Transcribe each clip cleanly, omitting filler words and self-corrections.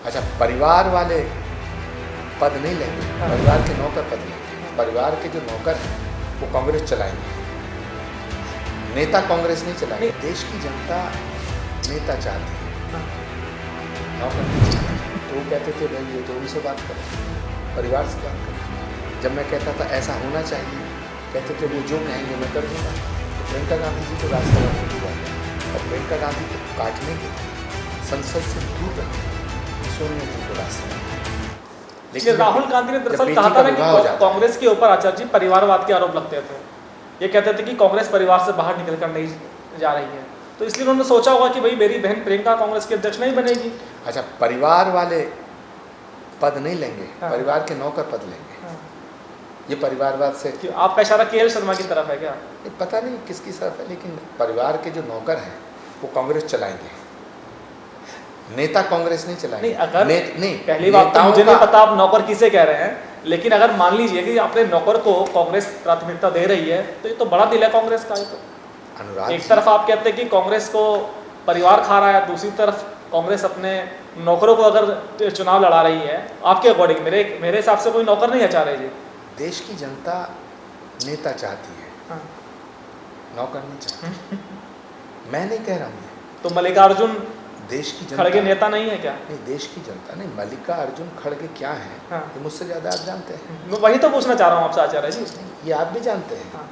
अच्छा, परिवार वाले पद नहीं लेंगे, परिवार के नौकर पद लेंगे। परिवार के जो नौकर हैं वो कांग्रेस चलाएंगे, नेता कांग्रेस नहीं चलाएंगे। देश की जनता नेता चाहती है, नौकर नहीं चाहती। तो वो कहते थे भाई ये तो उनसे बात करो, परिवार से बात करो। जब मैं कहता था ऐसा होना चाहिए, कहते थे वो जो कहेंगे मैं कर दूंगा। तो प्रियंका गांधी जी को राज्यसभा में भेजा गया और प्रियंका गांधी को काटने के लिए, संसद से दूर रखने सोनिया जी को रास्ता। लेकिन राहुल गांधी ने दरअसल कहा था ना कि कांग्रेस के ऊपर आचार्य जी परिवारवाद के आरोप लगते थे। ये कहते थे कि कांग्रेस परिवार से बाहर निकलकर नहीं जा रही है, तो इसलिए उन्होंने सोचा होगा कि भाई मेरी बहन प्रियंका कांग्रेस की अध्यक्ष नहीं बनेगी। अच्छा, परिवार वाले पद नहीं लेंगे, परिवार के नौकर पद लेंगे। ये परिवारवाद से आपका इशारा केएल शर्मा की तरफ है क्या? पता नहीं किसकी तरफ है, लेकिन परिवार के जो नौकर हैं वो कांग्रेस चलाएंगे, नेता कांग्रेस नहीं चलाएंगे। नहीं, अगर नहीं, पहली बात तो मुझे नहीं पता आप नौकर किसे कह रहे हैं, लेकिन अगर मान लीजिए कि अपने नौकर को कांग्रेस प्राथमिकता दे रही है तो ये तो बड़ा दिल है कांग्रेस का। ये तो अनुराग, एक तरफ आप कहते हैं कि कांग्रेस को परिवार खा रहा है, दूसरी तरफ कांग्रेस अपने नौकरों को अगर चुनाव लड़ा रही है, आपके अकॉर्डिंग मेरे हिसाब से कोई नौकर नहीं है चाह रहे जी। देश की जनता नेता चाहती है, नौकर नहीं चाहती। मैं नहीं कह रहा हूँ तो मल्लिकार्जुन देश की जनता खड़गे नेता नहीं है क्या? नहीं, देश की जनता नहीं, मल्लिकार्जुन खड़गे क्या है ये मुझसे ज़्यादा आप जानते हैं। मैं वही तो पूछना चाह रहा हूँ आपसे आचार्य जी। ये आप भी जानते हैं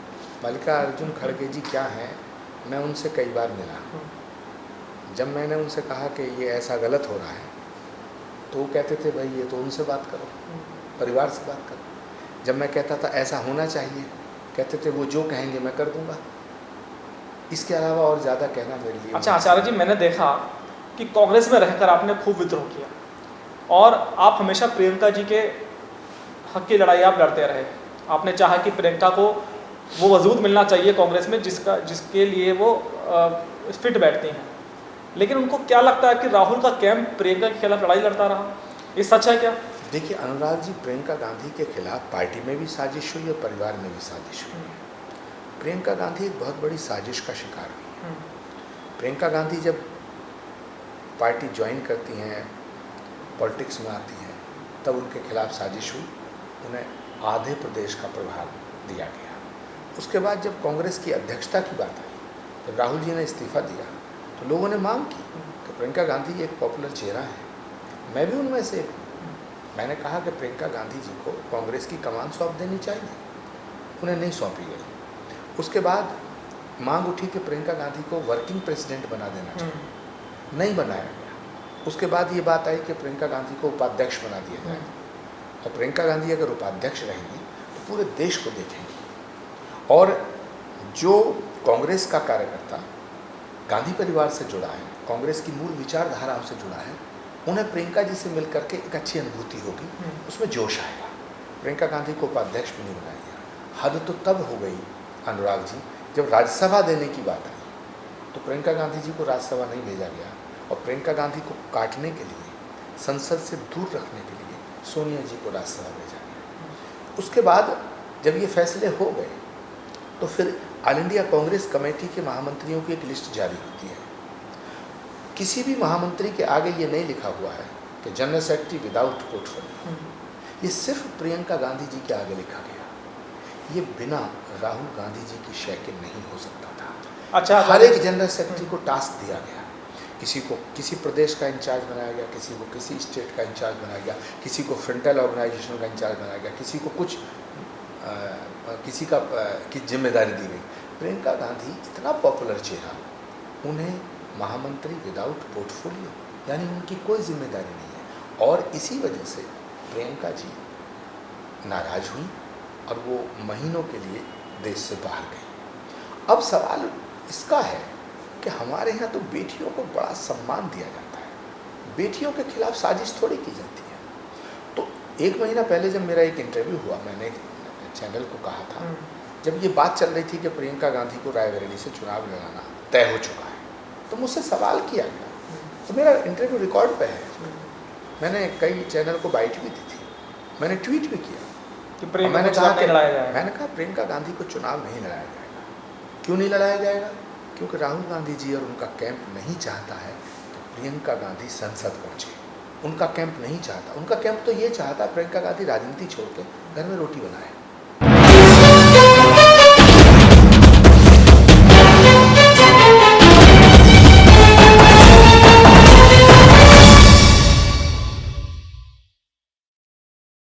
मल्लिकार्जुन खड़गे जी क्या है। मैं उनसे कई बार मिला, जब मैंने उनसे कहा कि ये ऐसा गलत हो रहा है तो वो कहते थे भाई ये तो उनसे बात करो, परिवार से बात करो। जब मैं कहता था ऐसा होना चाहिए, कहते थे वो जो कहेंगे मैं कर दूंगा। इसके अलावा और ज़्यादा कहना मेरे लिए। अच्छा आचार्य जी, मैंने देखा कि कांग्रेस में रहकर आपने खूब विद्रोह किया और आप हमेशा प्रियंका जी के हक की लड़ाई आप लड़ते रहे। आपने चाहा कि प्रियंका को वो वजूद मिलना चाहिए कांग्रेस में जिसके लिए वो फिट बैठती हैं, लेकिन उनको क्या लगता है कि राहुल का कैंप प्रियंका के खिलाफ लड़ाई लड़ता रहा, ये सच है क्या? देखिए अनुराग जी, प्रियंका गांधी के खिलाफ पार्टी में भी साजिश हुई और परिवार में भी साजिश हुई। प्रियंका गांधी एक बहुत बड़ी साजिश का शिकार हुई। प्रियंका गांधी जब पार्टी ज्वाइन करती हैं, पॉलिटिक्स में आती हैं, तब उनके खिलाफ साजिश हुई, उन्हें आधे प्रदेश का प्रभार दिया गया। उसके बाद जब कांग्रेस की अध्यक्षता की बात आई, जब राहुल जी ने इस्तीफा दिया तो लोगों ने मांग की कि प्रियंका गांधी एक पॉपुलर चेहरा है, मैं भी उनमें से एक हूँ। मैंने कहा कि प्रियंका गांधी जी को कांग्रेस की कमान सौंप देनी चाहिए, उन्हें नहीं सौंपी गई। उसके बाद मांग उठी कि प्रियंका गांधी को वर्किंग प्रेसिडेंट बना देना चाहिए, नहीं बनाया गया। उसके बाद ये बात आई कि प्रियंका गांधी को उपाध्यक्ष बना दिया जाए, और प्रियंका गांधी अगर उपाध्यक्ष रहेंगी तो पूरे देश को देखेंगी। और जो कांग्रेस का कार्यकर्ता गांधी परिवार से जुड़ा है, कांग्रेस की मूल विचारधाराओं से जुड़ा है, उन्हें प्रियंका जी से मिलकर के एक अच्छी अनुभूति होगी, उसमें जोश आएगा। प्रियंका गांधी को उपाध्यक्ष भी नहीं बनाया गया। हद तो तब हो गई अनुराग जी, जब राज्यसभा देने की बात आई तो प्रियंका गांधी जी को राज्यसभा नहीं भेजा गया और प्रियंका गांधी को काटने के लिए, संसद से दूर रखने के लिए सोनिया जी को राज्यसभा भेजा गया। उसके बाद जब ये फैसले हो गए तो फिर ऑल इंडिया कांग्रेस कमेटी के महामंत्रियों की एक लिस्ट जारी होती है। किसी भी महामंत्री के आगे ये नहीं लिखा हुआ है कि जनरल सेक्रेटरी विदाउट पोर्टफोलियो, ये सिर्फ प्रियंका गांधी जी के आगे लिखा गया। ये बिना राहुल गांधी जी की शय के नहीं हो सकता था। अच्छा, हर एक जनरल सेक्रेटरी को टास्क दिया गया, किसी को किसी प्रदेश का इंचार्ज बनाया गया, किसी को किसी स्टेट का इंचार्ज बनाया गया, किसी को फ्रंटल ऑर्गेनाइजेशन का इंचार्ज बनाया गया, किसी को कुछ किसी का की जिम्मेदारी दी गई। प्रियंका गांधी इतना पॉपुलर चेहरा, उन्हें महामंत्री विदाउट पोर्टफोलियो, यानी उनकी कोई जिम्मेदारी नहीं है। और इसी वजह से प्रियंका जी नाराज हुई और वो महीनों के लिए देश से बाहर गई। अब सवाल इसका है कि हमारे यहाँ तो बेटियों को बड़ा सम्मान दिया जाता है, बेटियों के खिलाफ साजिश थोड़ी की जाती है। तो एक महीना पहले जब मेरा एक इंटरव्यू हुआ, मैंने चैनल को कहा था, जब ये बात चल रही थी कि प्रियंका गांधी को रायबरेली से चुनाव लड़ाना तय हो चुका है, तो मुझसे सवाल किया गया, तो मेरा इंटरव्यू रिकॉर्ड पे है। मैंने कई चैनल को बाइट भी दी थी, मैंने ट्वीट भी किया कि मैंने कहा प्रियंका गांधी को चुनाव नहीं लड़ाया जाएगा। क्यों नहीं लड़ाया जाएगा? क्योंकि राहुल गांधी जी और उनका कैंप नहीं चाहता है कि प्रियंका गांधी संसद पहुँचे। उनका कैंप नहीं चाहता। उनका कैंप तो ये चाहता प्रियंका गांधी राजनीति छोड़ के घर में रोटी बनाए।